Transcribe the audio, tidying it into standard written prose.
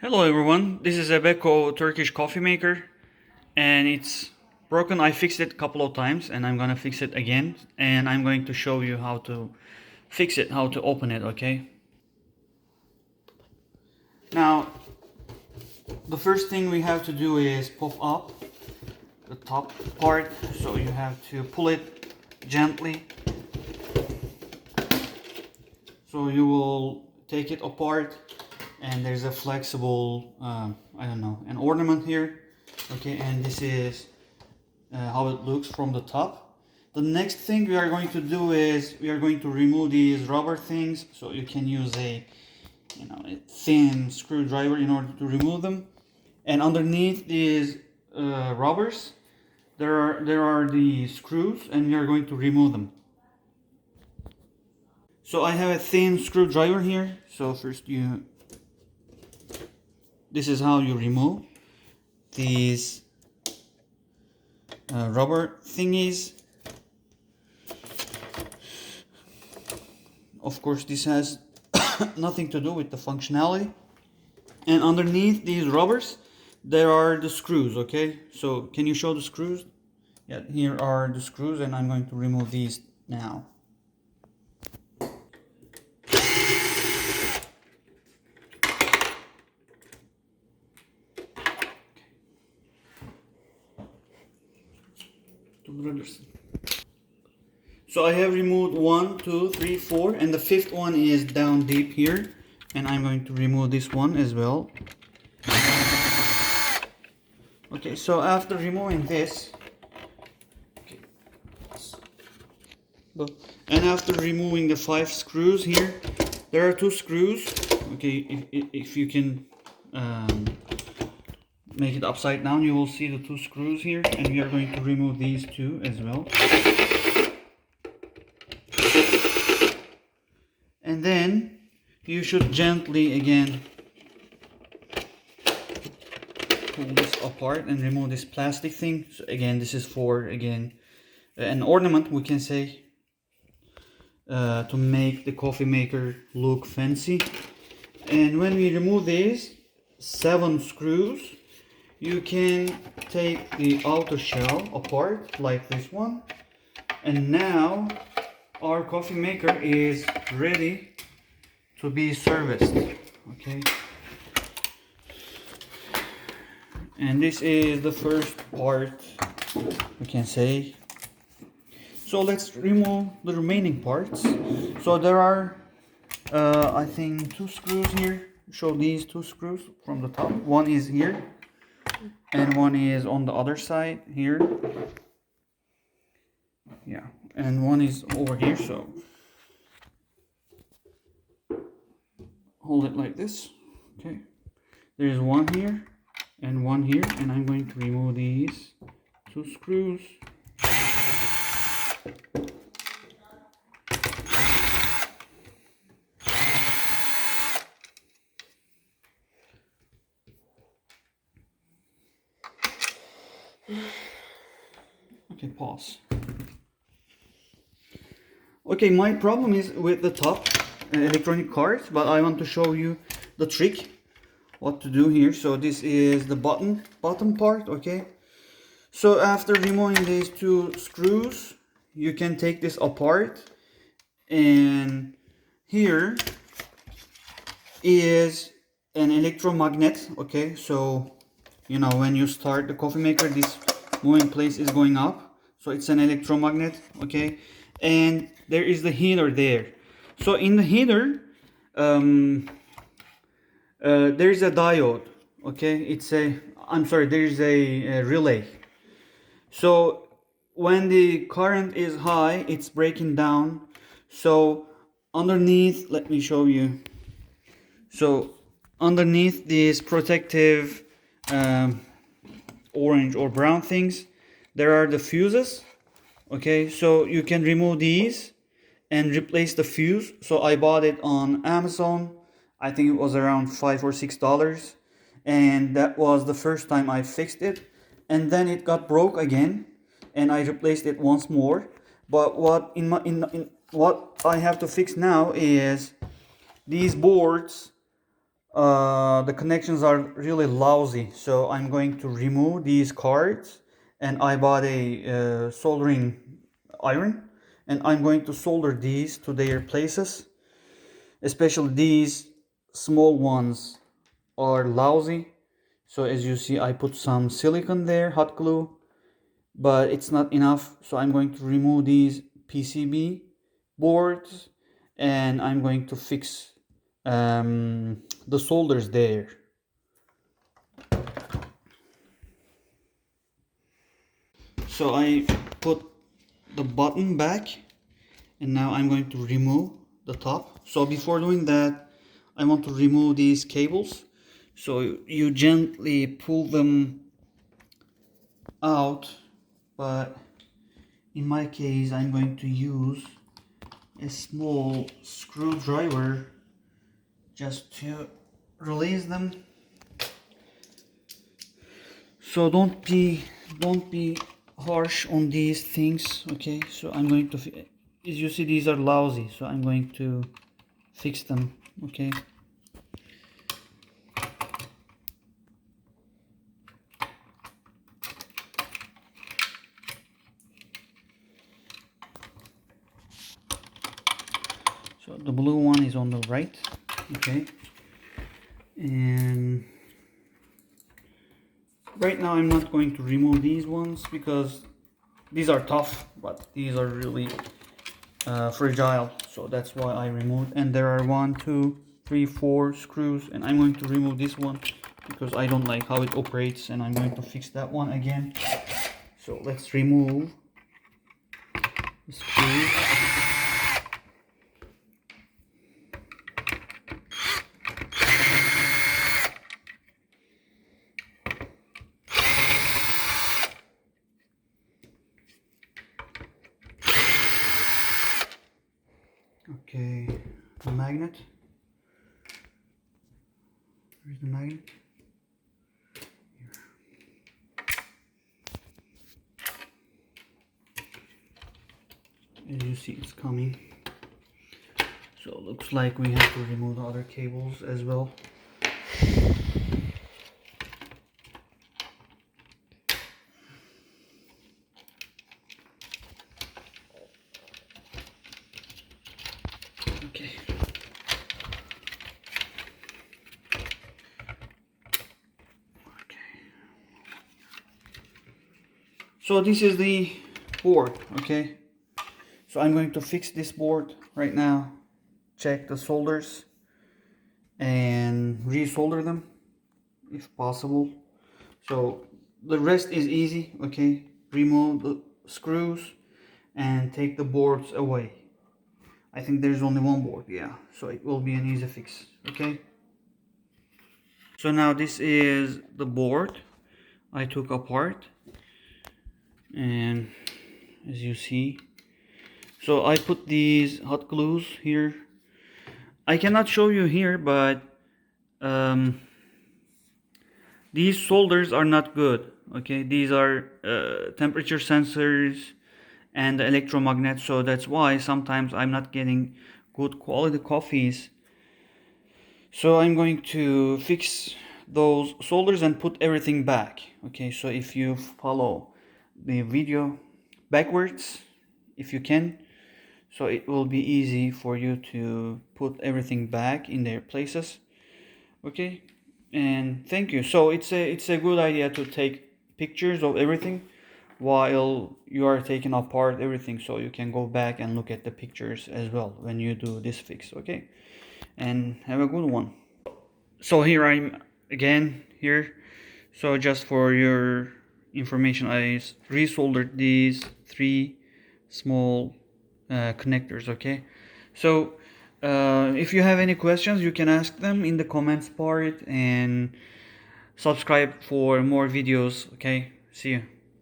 Hello everyone, this is a Beko Turkish coffee maker and it's broken. I fixed it a couple of times and I'm gonna fix it again and I'm going to show you how to fix it, how to open it, okay? Now, the first thing we have to do is pop up the top part, so you have to pull it gently. So you will take it apart and there's a flexible, I don't know, an ornament here. Okay, and this is how it looks from the top. The next thing we are going to do is we are going to remove these rubber things. So you can use a thin screwdriver in order to remove them. And underneath these rubbers, there are the screws, and we are going to remove them. So I have a thin screwdriver here. So first this is how you remove these rubber thingies. Of course, this has nothing to do with the functionality. And underneath these rubbers, there are the screws, okay? So can you show the screws? Yeah, here are the screws, and I'm going to remove these now. So I have removed 1, 2, 3, 4, and the fifth one is down deep here. And I'm going to remove this one as well. Okay, so after removing this, and after removing the 5 screws here, there are 2 screws. Okay, if you can make it upside down, you will see the 2 screws here, and we are going to remove these 2 as well. And then you should gently again pull this apart and remove this plastic thing. So again, this is for an ornament, we can say, to make the coffee maker look fancy. And when we remove these 7 screws, you can take the outer shell apart like this one, and now our coffee maker is ready to be serviced. Okay, and this is the first part, we can say. So let's remove the remaining parts. So there are I think 2 screws here. Show these 2 screws from the top. One is here and one is on the other side here. Yeah, and one is over here. So hold it like this. Okay, there's one here and one here, and I'm going to remove these 2 screws. Okay, pause. Okay, my problem is with the top electronic cards, but I want to show you the trick, what to do here. So this is the bottom part, okay? So after removing these 2 screws, you can take this apart, and here is an electromagnet, okay? So when you start the coffee maker, this moving place is going up, so it's an electromagnet, okay? And there is the heater there. So in the heater there is a diode, okay? There is a relay. So when the current is high, it's breaking down. So underneath, let me show you. So underneath these protective orange or brown things, there are the fuses. Okay, so you can remove these and replace the fuse. So I bought it on Amazon. I think it was around $5 or $6, and that was the first time I fixed it. And then it got broke again, and I replaced it once more. But what what I have to fix now is these boards the connections are really lousy, so I'm going to remove these cards, and I bought a soldering iron, and I'm going to solder these to their places. Especially these small ones are lousy, so as you see I put some silicone there, hot glue, but it's not enough, so I'm going to remove these PCB boards, and I'm going to fix the solders there. So I put the button back, and now I'm going to remove the top. So before doing that, I want to remove these cables. So you gently pull them out, but in my case I'm going to use a small screwdriver just to release them. So don't be harsh on these things, okay? So I'm going to, as you see, these are lousy, so I'm going to fix them, okay? So the blue one is on the right, okay? And right now I'm not going to remove these ones because these are tough, but these are really fragile, so that's why I removed. And there are 1, 2, 3, 4 screws, and I'm going to remove this one because I don't like how it operates, and I'm going to fix that one again. So let's remove the screws. Okay, the magnet. Where's the magnet? Here. As you see, it's coming. So it looks like we have to remove the other cables as well. Okay. So this is the board, okay? So I'm going to fix this board right now, check the solders, and resolder them if possible. So the rest is easy, okay? Remove the screws and take the boards away. I think there's only one board, yeah. So it will be an easy fix, okay? So now this is the board I took apart, and as you see, so I put these hot glues here. I cannot show you here, but these solders are not good, okay? These are temperature sensors and electromagnet, so that's why sometimes I'm not getting good quality coffees. So I'm going to fix those solders and put everything back, okay? So if you follow the video backwards, if you can, so it will be easy for you to put everything back in their places, okay? And thank you. So it's a good idea to take pictures of everything while you are taking apart everything, so you can go back and look at the pictures as well when you do this fix, okay? And have a good one. So here I'm again here. So just for your information, I resoldered these 3 small connectors, okay? So if you have any questions, you can ask them in the comments part, and subscribe for more videos, okay? See you.